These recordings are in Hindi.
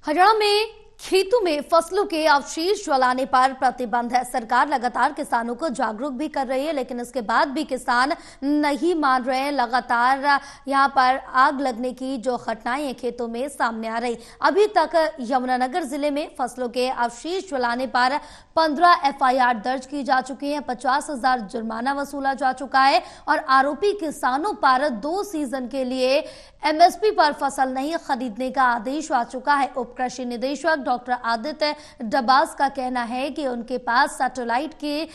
हरियाणा में खेतों में फसलों के अवशेष जलाने पर प्रतिबंध है। सरकार लगातार किसानों को जागरूक भी कर रही है, लेकिन इसके बाद भी किसान नहीं मान रहे हैं। लगातार यहां पर आग लगने की जो घटनाएं खेतों में सामने आ रही। अभी तक यमुनानगर जिले में फसलों के अवशेष जलाने पर 15 एफआईआर दर्ज की जा चुकी है, 50,000 जुर्माना वसूला जा चुका है और आरोपी किसानों पर 2 सीजन के लिए एमएसपी पर फसल नहीं खरीदने का आदेश आ चुका है। उप कृषि निदेशक डॉक्टर आदित्य डबास का कहना है कि उनके पास सैटेलाइट के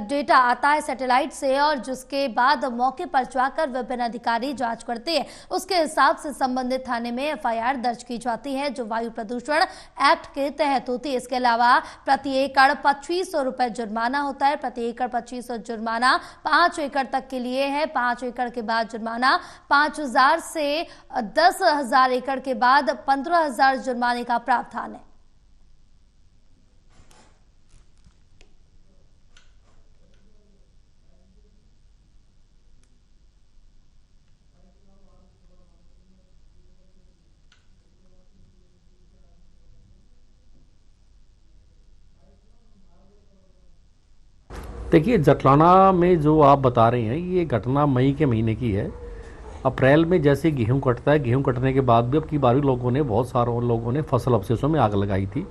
डेटा आता है सैटेलाइट से, और जिसके बाद मौके पर जाकर विभिन्न अधिकारी जांच करते हैं। उसके हिसाब से संबंधित थाने में एफआईआर दर्ज की जाती है, जो वायु प्रदूषण एक्ट के तहत होती है। इसके अलावा प्रति एकड़ 2500 रुपए जुर्माना होता है। प्रति एकड़ 2500 जुर्माना 5 एकड़ तक के लिए है। 5 एकड़ के बाद जुर्माना 5,000 से 10,000 एकड़ के बाद 15,000 जुर्माने का प्रावधान है। देखिए, जटलाना में जो आप बता रहे हैं ये घटना मई के महीने की है। अप्रैल में जैसे गेहूं कटता है, गेहूं कटने के बाद भी अब की बारी बहुत सारे लोगों ने फसल अवशेषों में आग लगाई थी।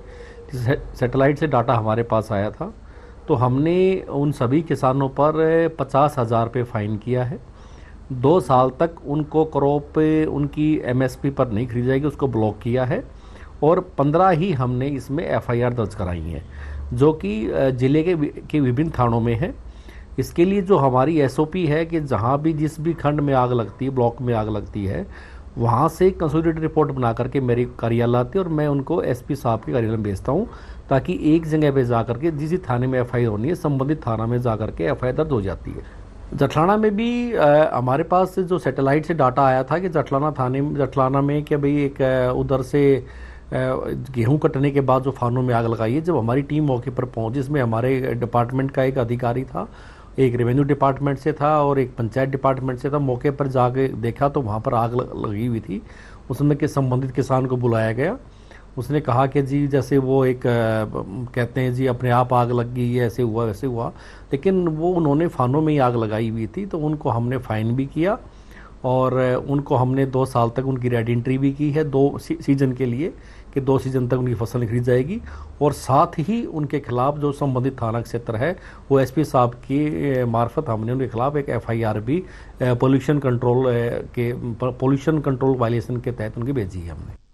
सैटेलाइट से डाटा हमारे पास आया था, तो हमने उन सभी किसानों पर 50,000 रुपये फाइन किया है। 2 साल तक उनको क्रॉप उनकी एमएसपी पर नहीं खरीदी जाएगी, उसको ब्लॉक किया है। और 15 ही हमने इसमें एफआईआर दर्ज कराई हैं, जो कि जिले के विभिन्न थानों में है। इसके लिए जो हमारी एसओपी है कि जहाँ भी जिस भी खंड में आग लगती है, ब्लॉक में आग लगती है, वहाँ से कंसोलिडेटेड रिपोर्ट बना करके मेरे कार्यालय आती है और मैं उनको एसपी साहब के कार्यालय में भेजता हूँ, ताकि एक जगह पे जा करके जिस थाने में एफआईआर होनी है, संबंधित थाना में जा करके एफआईआर दर्ज हो जाती है। जटलाना में भी हमारे पास जो सैटेलाइट से डाटा आया था कि जटलाना में कि भाई एक उधर से गेहूं कटने के बाद जो फानों में आग लगाई है। जब हमारी टीम मौके पर पहुंची, जिसमें हमारे डिपार्टमेंट का एक अधिकारी था, एक रेवेन्यू डिपार्टमेंट से था और एक पंचायत डिपार्टमेंट से था। मौके पर जाके देखा तो वहाँ पर आग लगी हुई थी। उसमें के संबंधित किसान को बुलाया गया। उसने कहा कि जी जैसे वो एक कहते हैं जी अपने आप आग लग गई है, ऐसे हुआ वैसे हुआ, लेकिन वो उन्होंने फानों में ही आग लगाई हुई थी। तो उनको हमने फाइन भी किया और उनको हमने 2 साल तक उनकी रेड एंट्री भी की है 2 सीजन के लिए, कि 2 सीजन तक उनकी फसल खरीद जाएगी। और साथ ही उनके खिलाफ जो संबंधित थाना क्षेत्र है, वो एसपी साहब की मार्फत हमने उनके खिलाफ एक एफआईआर भी पोल्यूशन कंट्रोल वायलेशन के तहत उनकी भेजी है हमने।